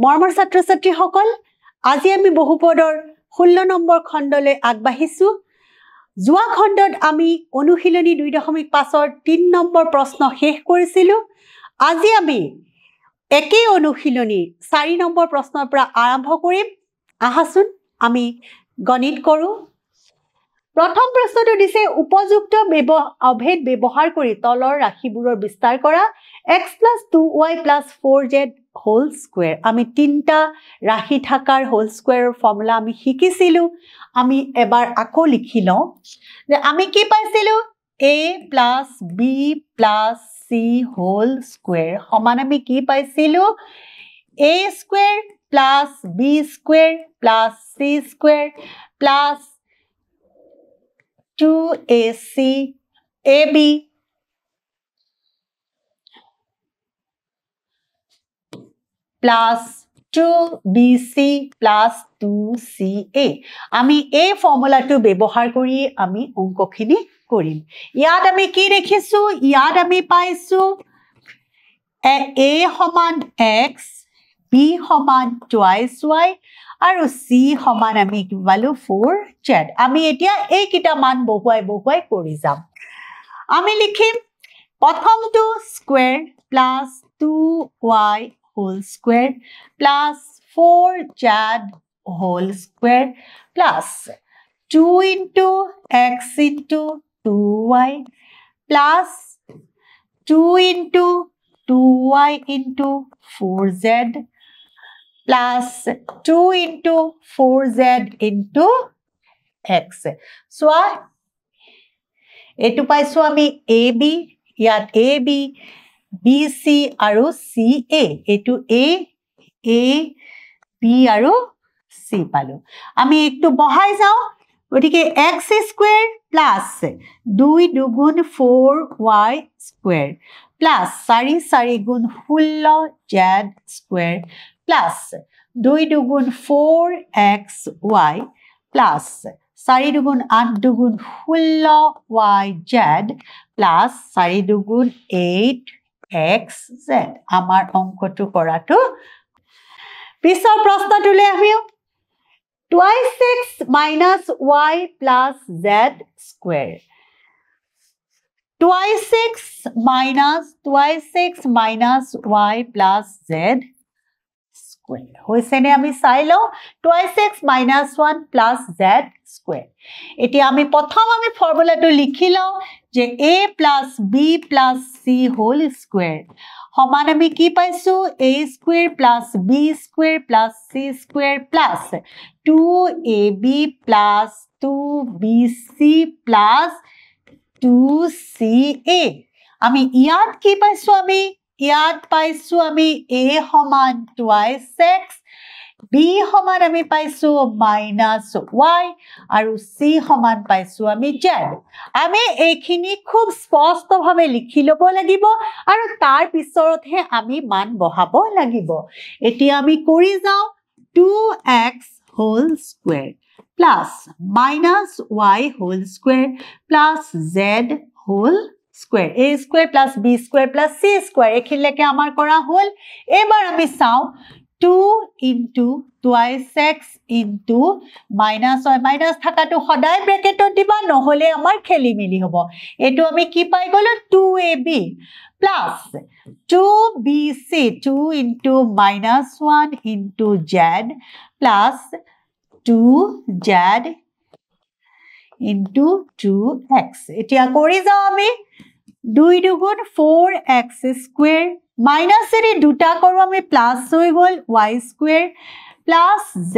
মৰমৰ ছাত্ৰ-ছাত্ৰীসকল আজি আমি বহুপদৰ 16 নম্বৰ খণ্ডলৈ আগবাঢ়িছো যোৱা খণ্ডত আমি অনুশীলনী 2.5 ৰ 3 নম্বৰ প্ৰশ্ন শেষ কৰিছিলো আজি আমি একেই অনুশীলনী 4 নম্বৰ প্ৰশ্নৰ পৰা আৰম্ভ কৰিম আহাচোন আমি গণিত কৰো প্ৰথম প্ৰশ্নটো দিছে উপযুক্ত অভেদ ব্যৱহাৰ কৰি তলৰ ৰাশিবোৰৰ বিস্তাৰ কৰা x + 2y + 4z whole square আমি তিনটা ৰাশি থাকাৰ হোল স্কয়াৰৰ ফৰ্মুলা আমি শিকিছিলো আমি এবাৰ আকৌ লিখি লওঁ যে আমি কি পাইছিলো a + b + c whole square সমান আমি কি পাইছিলো a square + b square + c square + 2ac ab plus 2bc plus 2ca আমি এই ফৰ্মুলাটো ব্যৱহাৰ কৰি আমি অংকখিনি কৰিম ইয়াত আমি কি দেখিছো ইয়াত আমি পাইছো a সমান x b সমান twice y আৰু c সমান আমি কি পালো 4z আমি এতিয়া এই কিটা মান বহুৱাই কৰি যাম আমি লিখিম প্ৰথমটো square plus 2y whole square plus 4z whole square plus 2 into x into 2y plus 2 into 2y into 4z plus 2 into 4z into x. So, etu paisu ami AB, yat AB, BC আৰু CA এটো A B আৰু C পালো আমি একটু বহাই যাও গটিকে x square plus 2 দুগুণ 4y স্কয়াৰ প্লাস 4 4 গুণ 16 z স্কয়াৰ প্লাস 2 দুগুণ 4xy প্লাস 4 দুগুণ 8 দুগুণ 16yz প্লাস 4 দুগুণ 8xz আমাৰ অংকটো কৰাটো পিছৰ প্ৰশ্নটোলে আমি 2x minus y plus z square 2x minus y plus z square होइसे ने আমি চাই লও 2x minus 1 plus z square এটি আমি প্রথম আমি ফর্মুলাটো লিখি লও যে a plus b plus c whole square সমান আমি কি পাইছো a square plus b square plus c square plus 2ab plus 2bc plus 2ca আমি ইয়াত কি পাইছো আমি ইয়াত পাইছো আমি a সমান 2x b সমান আমি পাইছো minus y আৰু c সমান পাইছো আমি z আমি এইখিনি খুব স্পষ্টভাৱে লিখি লব লাগিব আৰু তাৰ পিছৰতহে আমি মান বহাব লাগিব এতিয়া আমি কৰি যাও 2x whole square plus minus y whole square plus z whole square a square plus b square plus c square এখিলেকে আমাৰ কৰা হল এবাৰ আমি চাও 2 into 2x into minus y minus থাকাটো সদায় ব্ৰেকেটত দিবা নহলে আমাৰ খেলি মিলি হ'ব এটো আমি কি পাই গলো 2ab plus 2bc 2 into minus 1 into z plus 2z into 2x এতিয়া কৰি যাও আমি 2 দুগুণ 4x square minus এৰি দুটা কৰো আমি প্লাস হৈ গল y square plus z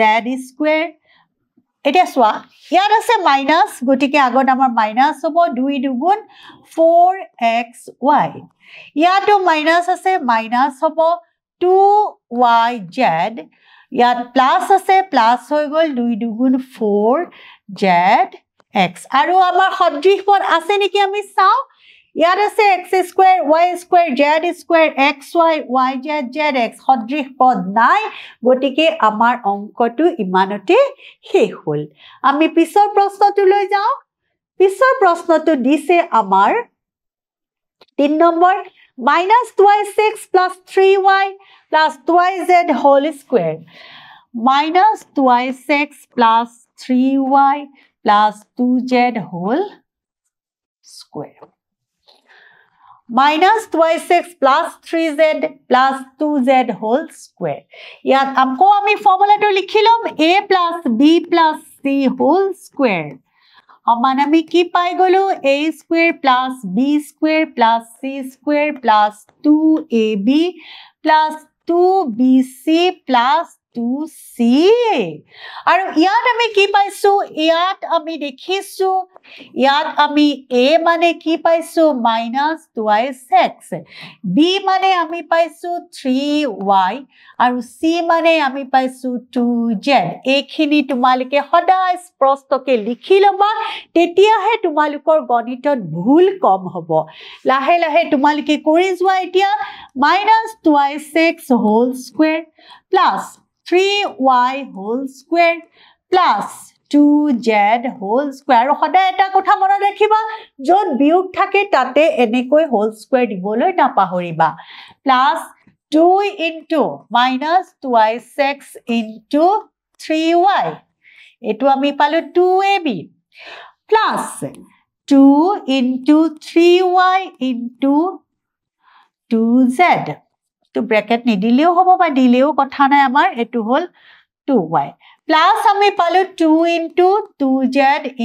square এটা সোয়া ইয়াত আছে মাইনাস গটিকে আগত আমাৰ মাইনাস হ'ব 2 দুগুণ 4xy ইয়াতো মাইনাস আছে মাইনাস হ'ব 2yz ইয়াত প্লাস আছে প্লাস হৈ গল 2 দুগুণ 4zx আৰু আমাৰ সদৃশ পদ আছে নেকি আমি চাও ইয়াত আছে x square y square z square xy yz zx সদৃশ পদ নাই গটিকে আমাৰ অংকটো ইমানতে শেষ হল আমি পিছৰ প্ৰশ্নটো লৈ যাও পিছৰ প্ৰশ্নটো দিছে আমাৰ 3 number minus 2y6 plus 3y plus 2yz whole square. Minus 2y6 plus 3y plus 2z whole square. Minus 2y6 plus 3z plus 2z whole square. ইয়াত আমকো আমি ফর্মুলাটো লিখিলম a plus b plus c whole square. সমান আমি কি পাই গলো a square plus b square plus c square plus 2ab plus 2bc plus 2ca. আৰু ইয়াত আমি কি পাইছো ইয়াত আমি দেখিছো ইয়াত আমি a মানে কি পাইছো minus 2y6 b মানে আমি পাইছো 3y আৰু c মানে আমি পাইছো 2z. এইখিনি তোমালোকে সদায় স্পষ্টকে লিখি লবা তেতিয়াহে তোমালোকৰ গণিতত ভুল কম হ'ব. লাহে লাহে তোমালোকে কৰি যোৱা এতিয়া minus 2y6 whole square plus 3y whole square plus 2z whole square. আৰু সদায় এটা কথা মনত ৰাখিবা য'ত বিয়োগ থাকে তাতে এনেকৈ whole square দিবলৈ নাপাহৰিবা. plus 2 into minus 2y6 into 3y. এইটো আমি পালো 2ab plus 2 into 3y into 2z. to bracket নিদিলেও হ'ব বা দিলেও কথা নাই আমাৰ এটো হল 2y plus আমি পালো 2 into 2z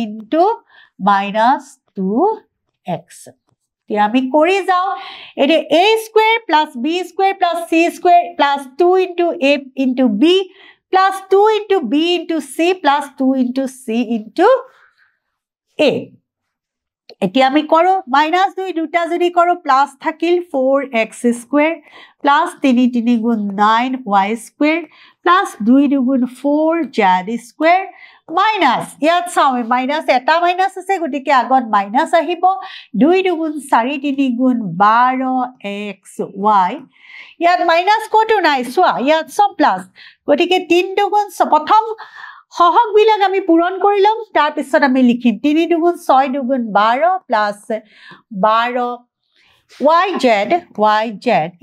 into minus 2x. তিয়া আমি কৰি যাও এতে a square plus b square plus c square plus 2 into a into b plus 2 into b into c plus 2 into c into a. এটি আমি করো minus 2 দুটা যদি করো plus থাকিল 4x square plus 3 3 গুণ 9y square plus 2 2 গুণ 4z square minus ইয়াত চাও minus এটা minus আছে গটিকে আগত minus আহিব 2 2 গুণ 4 3 গুণ 12xy. ইয়াত minus কোটো নাই সোয়া ইয়াত সব plus গটিকে 3 2 গুণ প্রথম সহগ বিলাক আমি পূরণ কৰিলাম তাৰ পিছত আমি লিখিম 3 2 গুণ 6 2 গুণ 12 plus 12 yz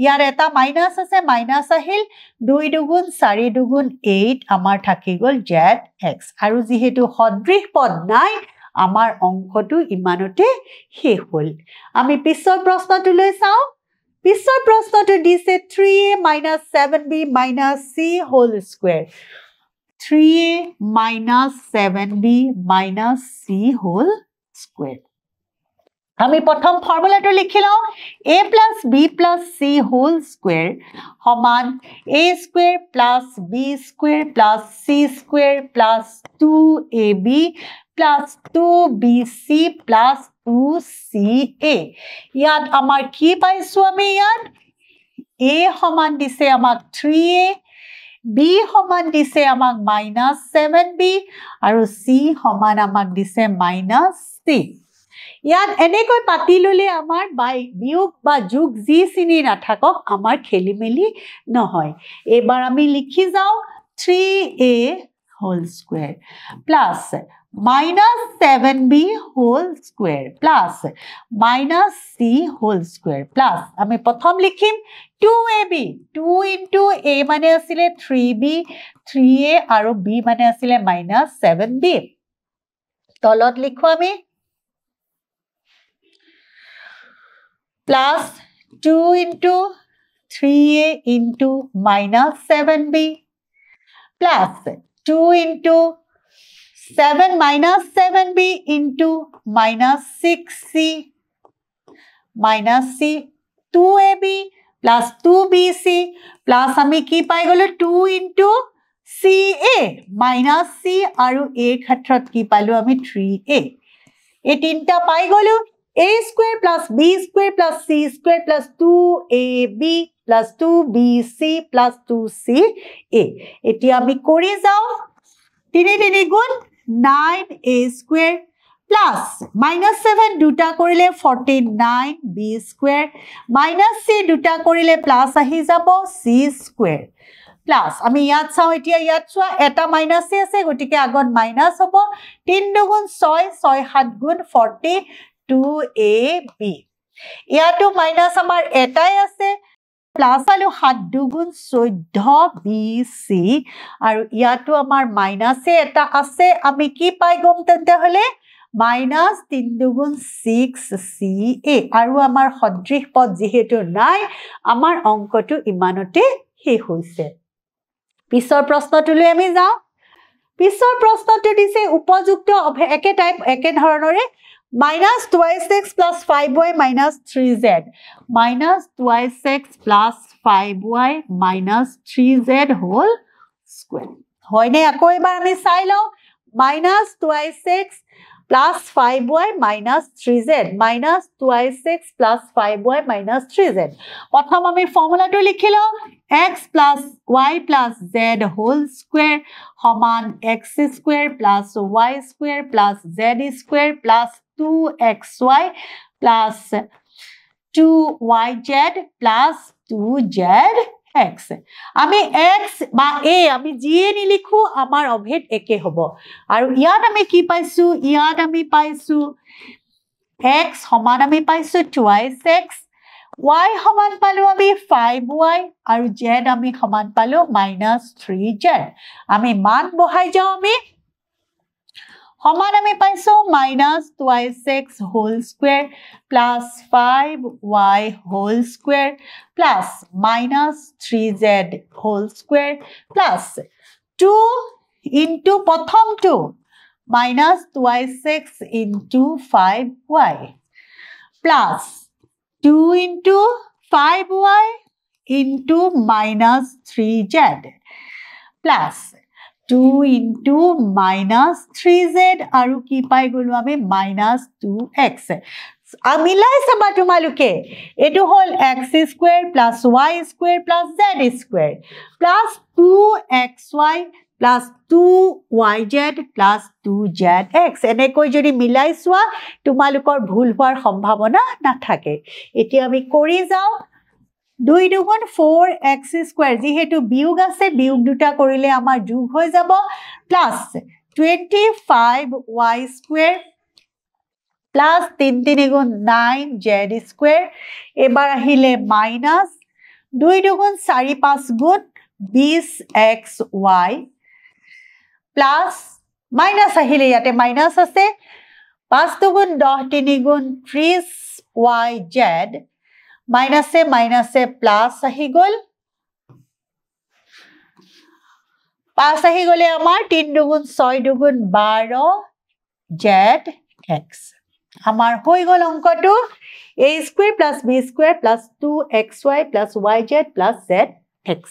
ইয়াৰ এটা মাইনাস আছে মাইনাস আহিল 2 2 গুণ 4 2 গুণ 8 আমাৰ থাকি গল zx আৰু যেহেতু সদৃশ পদ নাই আমাৰ অংকটো ইমানতে শেষ হল. আমি পিছৰ প্ৰশ্নটো লৈ চাও. পিছৰ প্ৰশ্নটো দিছে 3a minus 7b minus c whole square. 3a minus 7b minus c whole square. আমি প্রথম ফর্মুলাটো লিখিলাম a plus b plus c whole square সমান a square plus b square plus c square plus 2ab plus 2bc plus 2ca. ইয়াত আমাৰ কি পাইছো আমি ইয়াত a সমান দিছে আমাক 3a b সমান দিছে আমাক minus 7b আৰু c সমান আমাক দিছে minus c. ইয়াত এনেকৈ পাতি ললে আমাৰ বিয়োগ বা যোগ যি চিনি নাথাকক আমাৰ খেলিমেলি নহয়. এবাৰ আমি লিখি যাও 3a whole square plus minus 7b whole square plus minus c whole square plus আমি প্ৰথম লিখিম 2ab 2 into a মানে আছিলে 3b 3a আৰু b মানে আছিলে minus 7b. তলত লিখো আমি plus 2 into 3a into minus 7b plus 2 into 7 minus 7b into minus 6c minus c 2ab plus 2bc plus আমি কি পাই গলো 2 into ca minus c আৰু a ক্ষেত্ৰত কি পালো আমি 3a. এই তিনটা পাই গলো a square plus b square plus c square plus 2ab plus 2bc plus 2ca. এতিয়া আমি কৰি যাও 3 3 গুণ 9a square plus minus 7 দুটা কৰিলে 49b square minus c দুটা কৰিলে plus আহি যাব c square plus আমি ইয়াত চাও এতিয়া ইয়াত চোৱা এটা মাইনাস আছে গটিকে আগত মাইনাস হ'ব 3 2 গুণ 6 6 7 গুণ 42ab ইয়াতো মাইনাস আমাৰ এটাই আছে প্লাস পালো 7 দুগুণ 14 BC আৰু ইয়াতো আমাৰ মাইনাসে এটা আছে আমি কি পাই গম তেন্তে হলে minus 3 দুগুণ 6 CA আৰু আমাৰ সদৃশ পদ যেহেতু নাই আমাৰ অংকটো ইমানতে শেষ হৈছে পিছৰ প্ৰশ্নটোলৈ আমি যাও পিছৰ প্ৰশ্নটো দিছে উপযুক্ত একে টাইপ একে ধৰণৰে minus 2x plus 5y minus 3z minus 2x plus 5y minus 3z whole square হয়নে আকৌ এবাৰ আমি চাই লও minus 2x plus 5y minus 3z minus 2x plus 5y minus 3z প্ৰথম আমি ফৰ্মুলাটো লিখিলো x plus y plus z whole square সমান x square plus y square plus z square plus 2xy plus 2yz plus 2zx আমি x বা a আমি যিয়ে নিলিখো আমাৰ অভেদ একে হ'ব আৰু ইয়াত আমি কি পাইছো ইয়াত আমি পাইছো x সমান আমি পাইছো 2x y সমান পালো আমি 5y আৰু z আমি সমান পালো -3z আমি মান বহাই যাও আমি সমান আমি পাইছো -2x whole square plus 5y whole square plus -3z whole square plus 2 into প্ৰথম 2 -2x into 5y plus 2 into 5y into -3z plus 2 into -3z আৰু কি পাই গলো আমি -2x আমিলাই চাবা তোমালোকে এটো হল x square plus y square plus z square plus 2xy plus 2yz plus 2zx এনেকৈ যদি মিলাই সোৱা তোমালোকৰ ভুল হোৱাৰ সম্ভাৱনা নাথাকে এতিয়া আমি কৰি যাও 2 দুগুণ 4x square যেহেতু বিয়োগ আছে বিয়োগ দুটা কৰিলে আমাৰ যোগ হৈ যাব প্লাস 25y square plus 3 3 গুণ 9z square এবাৰ আহিলে মাইনাস 2 দুগুণ 4 5 গুণ 20xy plus মাইনাস আহিলে ইয়াতে মাইনাস আছে 5 দুগুণ 10 3 গুণ 30yz মাইনাসে মাইনাসে প্লাস আহি গল পাস আহি গলে আমাৰ 3 দুগুণ 6 দুগুণ 12zx আমাৰ হৈ গল অংকটো a square plus b square plus 2xy plus yz plus zx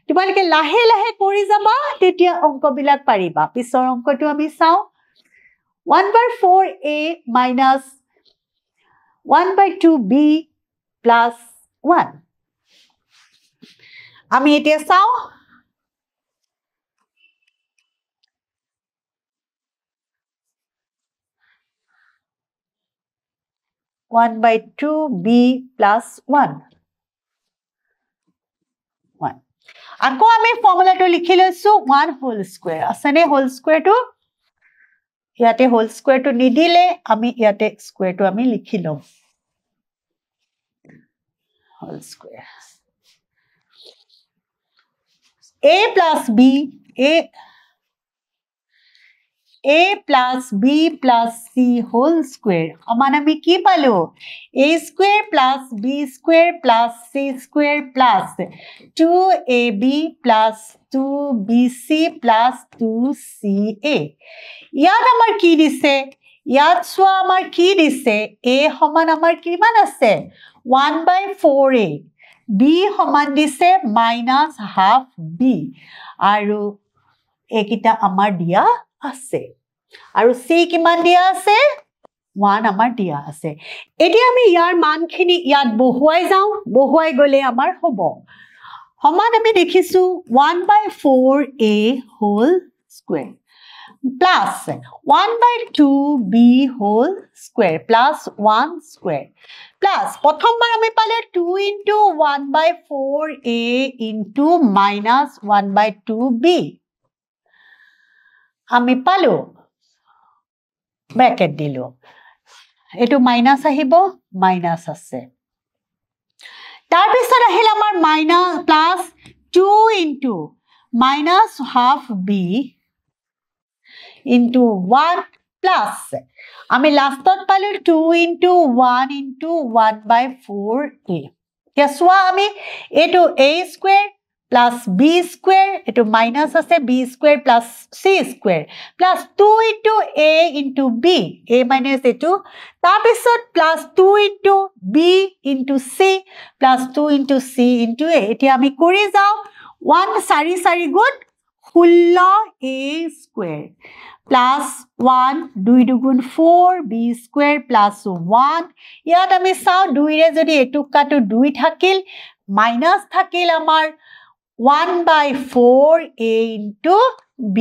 তোমালোকে লাহে লাহে কৰি যাবা তেতিয়া অংকবিলাক পাৰিবা পিছৰ অংকটো আমি চাও 1/4a minus 1/2b plus 1 আমি এতিয়া চাও 1/2b plus 1 আকৌ আমি ফৰ্মুলাটো লিখি লৈছো 1 whole square আসনে whole square টো ইয়াতে whole square টো নিদিলে আমি ইয়াতে square টো আমি লিখি লম whole square a plus b a plus b plus c whole square সমান আমি কি পালো a square plus b square plus c square plus 2ab plus 2bc plus 2ca ইয়াত আমাৰ কি দিছে ইয়াত সোৱা আমাৰ কি দিছে a সমান আমাৰ কিমান আছে 1/4a b সমান দিছে -1/2b আৰু একিটা আমাৰ দিয়া আছে আৰু c কিমান দিয়া আছে 1 আমাৰ দিয়া আছে এতিয়া আমি ইয়াৰ মানখিনি ইয়াত বহুৱাই যাও বহুৱাই গলে আমাৰ হ'ব সমান আমি দেখিছো 1/4a whole square plus 1/2b whole square plus 1 square plus প্ৰথমবাৰ আমি পালে 2 into 1/4a into minus 1/2b আমি পালো ব্র্যাকেট দিলো এটো মাইনাস আহিব মাইনাস আছে তাৰ পিছত আহিল আমাৰ minus plus 2 into minus half b into 1 plus আমি লাষ্টত পালো 2 into 1 into 1 by 4a কেসৱা আমি এটো a square plus b square eto minus ase b square plus c square plus 2 into a into b a minus a2 tapisot plus 2 into b into c plus 2 into c into a eti ami kori jao 1 sari sari good 16 a square plus 1 2 dugun 4 b square plus 1 yat ami sao 2 re jodi etu kato 2 thakil minus thakil amar 1 by 4a into b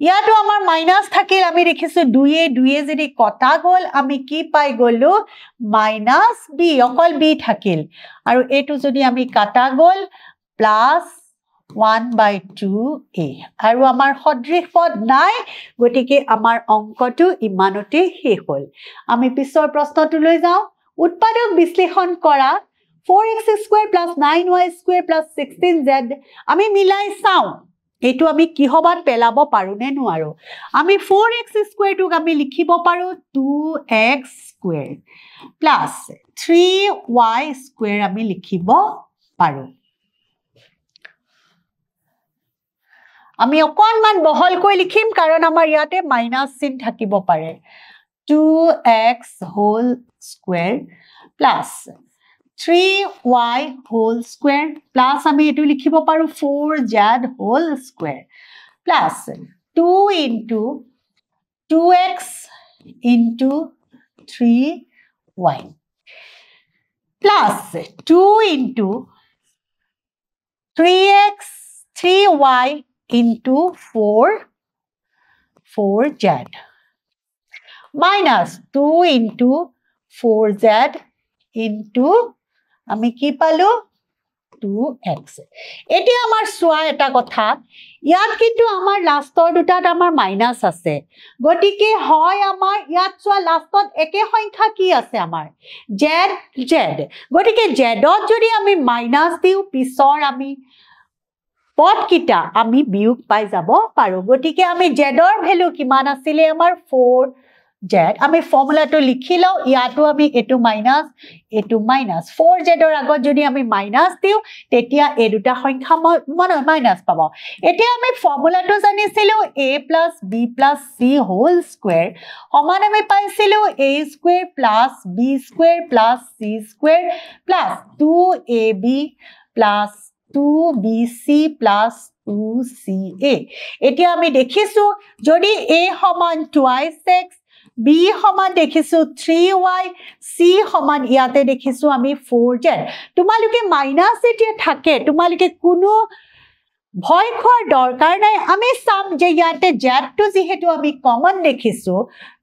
ইয়াটো আমাৰ minus থাকিল আমি দেখিছো 2 যদি কটা গল আমি কি পাই গলো মাইনাস b অকল b থাকিল আৰু এটো যদি আমি কাটা গল প্লাস 1 by 2a আৰু আমাৰ সদৃশ পদ নাই গটিকে আমাৰ অংকটো ইমানতে শেষ হল আমি পিছৰ প্ৰশ্নটো লৈ যাও উৎপাদক বিশ্লেষণ কৰা 4x square plus 9y square plus 16z আমি মিলাই চাও এটো আমি কি হবাত পেলাব পাৰো নে নোৱাৰো আমি 4x square টুক আমি লিখিব পাৰো 2x square plus 3y square আমি লিখিব পাৰো আমি অকনমান বহল কৈ লিখিম কাৰণ আমাৰ ইয়াতে মাইনাস চিন থাকিব পাৰে 2x whole square plus 3y whole square plus আমি এটো লিখিব পাৰো 4z whole square plus 2 into 2x into 3y plus 2 into 3x 3y into 4z minus 2 into 4z into আমি কি পালো 2x এটি আমাৰ সোয়া এটা কথা ইয়াত কিন্তু আমাৰ লাষ্টৰ দুটাত আমাৰ মাইনাস আছে গটিকে হয় আমাৰ ইয়াত সোয়া লাষ্টত একে সংখ্যা কি আছে আমাৰ z গটিকে z ত যদি আমি মাইনাস দিও পিছৰ আমি পদ কিটা আমি বিয়োগ পাই যাব পাৰো গটিকে আমি z ৰ ভ্যালু কিমান আছিল আমাৰ 4z আমি ফৰ্মুলাটো লিখিলো ইয়াটো আমি এটো মাইনাস 4z ৰ আগত যদি আমি মাইনাস দিও তেতিয়া এই দুটা সংখ্যা মাইনাস পাব এতিয়া আমি ফৰ্মুলাটো জানিছিলো a plus b plus c whole square সমান আমি পাইছিলো a square plus b square plus c square plus 2ab plus 2bc plus 2ca এতিয়া আমি দেখিছো যদি a সমান 2x b সমান দেখিছো 3y c সমান ইয়াতে দেখিছো আমি 4z তোমালোকে মাইনাস এতিয়া থাকে তোমালোকে কোনো ভয় খোৱাৰ দৰকাৰ নাই আমি সাম যে ইয়াতে z টো যেহেতু আমি কমন দেখিছো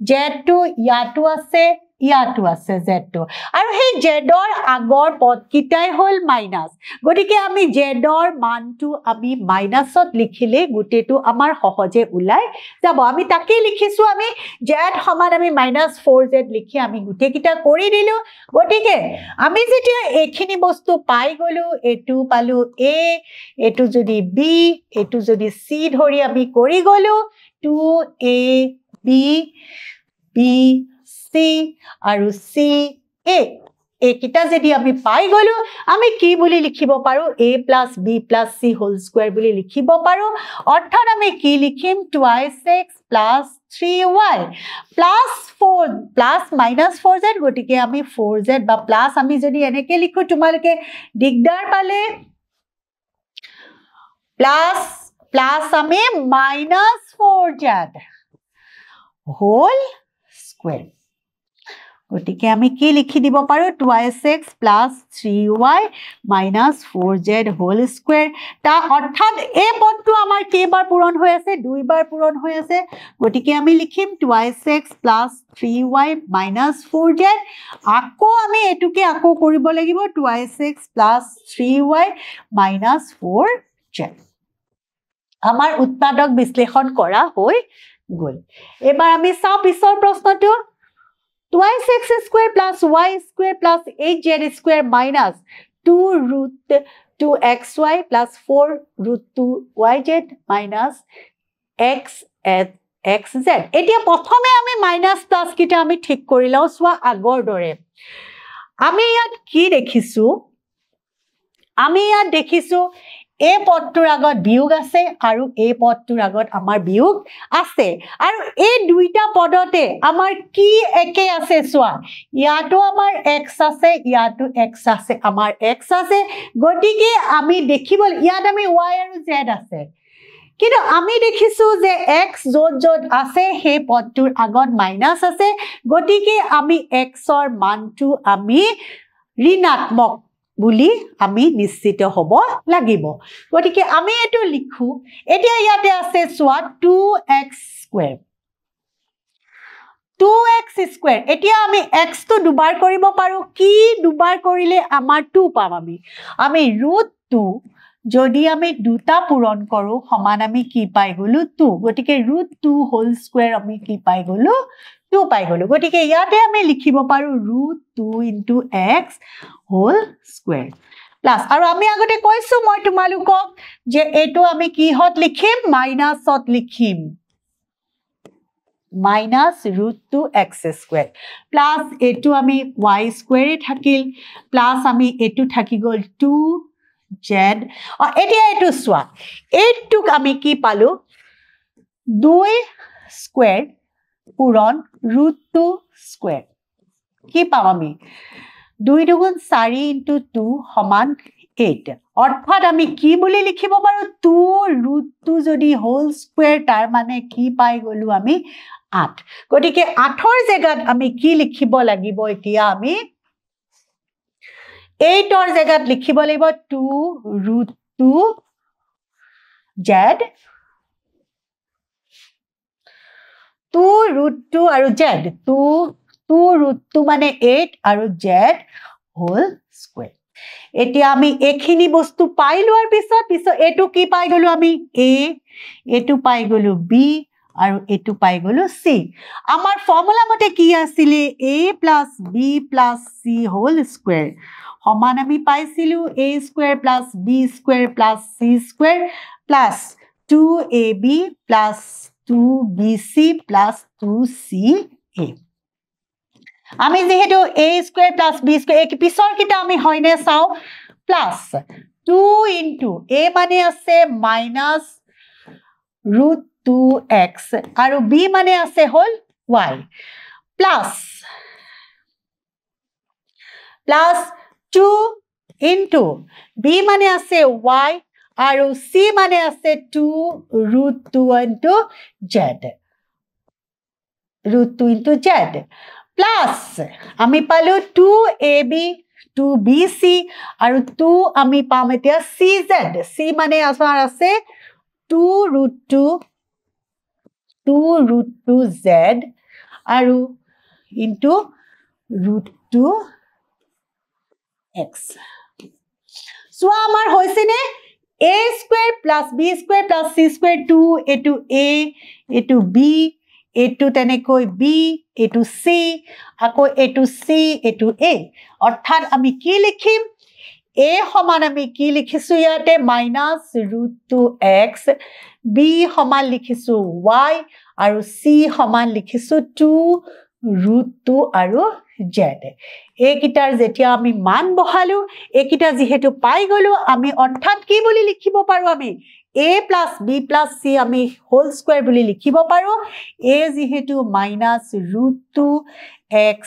z টো ইয়াটো আছে z টো আৰু সেই z ৰ আগৰ পদ কিটাই হল মাইনাস গটিকে আমি z ৰ মানটো আমি মাইনাসত লিখিলে গুটেটো আমাৰ সহজে উলাই যাব আমি তাকে লিখিছো আমি z সমান আমি -4z লিখি আমি গুটে কিটা কৰি দিলো গটিকে আমি যেতিয়া এখিনি বস্তু পাই গলো এটো পালো a এটো যদি b এটো যদি c ধৰি আমি কৰি গলো 2ab b c আৰু c a একিটা যদি আমি পাই গলো আমি কি বুলি লিখিব পাৰো a plus b plus c whole square বুলি লিখিব পাৰো অৰ্থাৎ আমি কি লিখিম 2x plus 3y plus 4 plus minus 4z গটিকে আমি 4z বা plus আমি যদি এনেকে লিখো তোমালকে দিগদাৰ পালে plus আমি minus 4z whole square গটিকে আমি কি লিখি দিব পাৰো 2x plus 3y minus 4z whole square তা অৰ্থাৎ এই পদটো আমাৰ কেইবাৰ পূৰণ হৈ আছে দুইবাৰ পূৰণ হৈ আছে গটিকে আমি লিখিম 2x plus 3y minus 4z আকৌ আমি এটুকে আকৌ কৰিব লাগিব 2x plus 3y minus 4z আমাৰ উৎপাদক বিশ্লেষণ কৰা হৈ গল এবাৰ আমি চাও পিছৰ প্ৰশ্নটো twice x square plus y square plus 8z square minus 2 root 2xy plus 4 root 2yz minus xz. এতিয়া প্ৰথমে আমি মাইনাস প্লাস কিটা আমি ঠিক কৰি লও সোৱা আগৰ দৰে আমি ইয়াত কি দেখিছো আমি ইয়াত দেখিছো এ পদটোৰ আগত বিয়োগ আছে আৰু এ পদটোৰ আগত আমাৰ বিয়োগ আছে আৰু এই দুইটা পদতে আমাৰ কি একে আছে সোৱা ইয়াতো আমাৰ x আছে ইয়াতো x আছে আমাৰ x আছে গতিকে আমি দেখিব ইয়াত আমি y আৰু z আছে কিন্তু আমি দেখিছো যে x যত যত আছে হে পদটোৰ আগত মাইনাস আছে গতিকে আমি x ৰ মানটো আমি ঋণাত্মক বুলি আমি নিশ্চিত হ'ব লাগিব গতিকে আমি এটো লিখো এতিয়া ইয়াতে আছে সোৱা 2x স্কয়াৰ 2x স্কয়াৰ এতিয়া আমি x টো দুবাৰ কৰিব পাৰো কি দুবাৰ কৰিলে আমাৰ 2 পাম আমি √2 যদি আমি দুটা পূৰণ কৰো সমান আমি কি পাই গলো 2 গতিকে √2 হোল স্কয়াৰ আমি কি পাই গলো 2 পাই গলো গতিকে ইয়াতে আমি লিখিব পাৰো √2 * x হোল স্কয়াৰ প্লাস আৰু আমি আগতে কৈছো মই তোমালোকক যে এটো আমি কি হত লিখিম মাইনাসত লিখিম minus √2x square plus এটো আমি y square থাকিল plus আমি এটো থাকি গল 2z এতিয়া এটো সোৱা এটোক আমি কি পালো 2 স্কয়াৰ পূৰণ √2 স্কয়াৰ কি পাম আমি 2 দুগুণ 4 * 2 সমান 8 অৰ্থাৎ আমি কি বুলি লিখিব পাৰো 2 √2 যদি হোল স্কয়াৰ তাৰ মানে কি পাই গলো আমি 8 গতিকে 8 ৰ জায়গাত আমি কি লিখিব লাগিব এতিয়া আমি 8 ৰ জায়গাত লিখিব লাগিব 2 √2 z 2 √2 আৰু z 2 √2 মানে 8 আৰু z হোল স্কয়াৰ এতিয়া আমি এখিনি বস্তু পাই লোৱাৰ পিছত এটো কি পাই গলো আমি a এটো পাই গলো b আৰু এটো পাই গলো c আমাৰ ফৰ্মুলা মতে কি আছিল a + b + c whole square সমান আমি পাইছিলো a square + b square + c square + 2ab + 2bc + 2ca আমি যেহেতু a স্কয়াৰ + b স্কয়াৰ এক পিছৰ কিটা আমি হয়নে চাও প্লাস 2 * a মানে আছে -√2x আৰু b মানে আছে হল y প্লাস 2 * b মানে আছে y আৰু c মানে আছে 2 √2 z √2 z প্লাস আমি পালো 2ab 2bc আৰু 2 আমি পাম এতিয়া cz c মানে আমাৰ আছে 2 √2z আৰু into √2x so আমাৰ হৈছে নে a square plus b square plus c square 2 এটো a এটো b এটো তেনেকৈ b এটো c আকৌ এটো c এটো a অৰ্থাৎ আমি কি লিখিম a সমান আমি কি লিখিছো ইয়াতে -√2x b সমান লিখিছো y আৰু c সমান লিখিছো 2 √2 আৰু z একিটাৰ যেতিয়া আমি মান বহালো একিটা যেহেতু পাই গলো আমি অৰ্থাৎ কি বুলি লিখিব পাৰো আমি a + b + c আমি হোল স্কয়াৰ বুলি লিখিব পাৰো a যেহেতু -√2x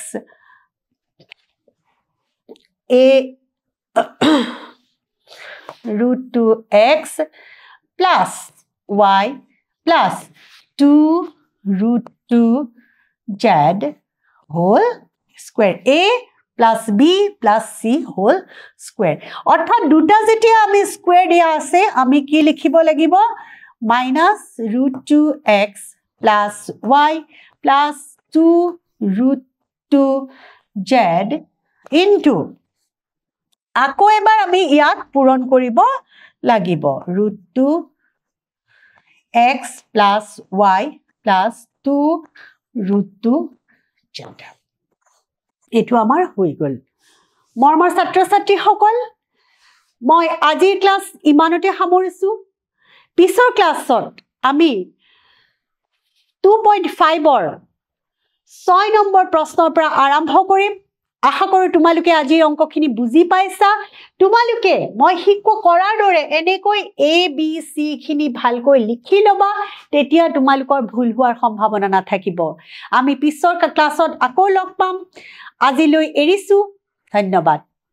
a √2x plus y plus 2 √2z whole square a plus b plus c whole square অর্থাৎ দুটা যেতিয়া আমি স্কয়ার দিয়া আছে আমি কি লিখিব লাগিব -√2x plus y plus 2 √2z into আকৌ এবাৰ আমি ইয়াক পূৰণ কৰিব লাগিব √2x plus y plus 2 √2z এইটো আমাৰ হৈ গ'ল মৰমৰ ছাত্ৰ ছাত্ৰীসকল মই আজিৰ ক্লাছ ইমানতে সামৰিছো পিছৰ ক্লাছত আমি 2.5 6 নম্বৰ প্ৰশ্নৰ পৰা আৰম্ভ কৰিম আশা কৰো তোমালোকে আজি অংকখিনি বুজি পাইছা তোমালোকে মই শিকো কৰাৰ দৰে এনেকৈ এ বি সি খিনি ভালকৈ লিখি লবা তেতিয়া তোমালোকৰ ভুল হোৱাৰ সম্ভাৱনা নাথাকিব আমি পিছৰ ক্লাছত আকৌ লগ পাম আজিলৈ এৰিছো ধন্যবাদ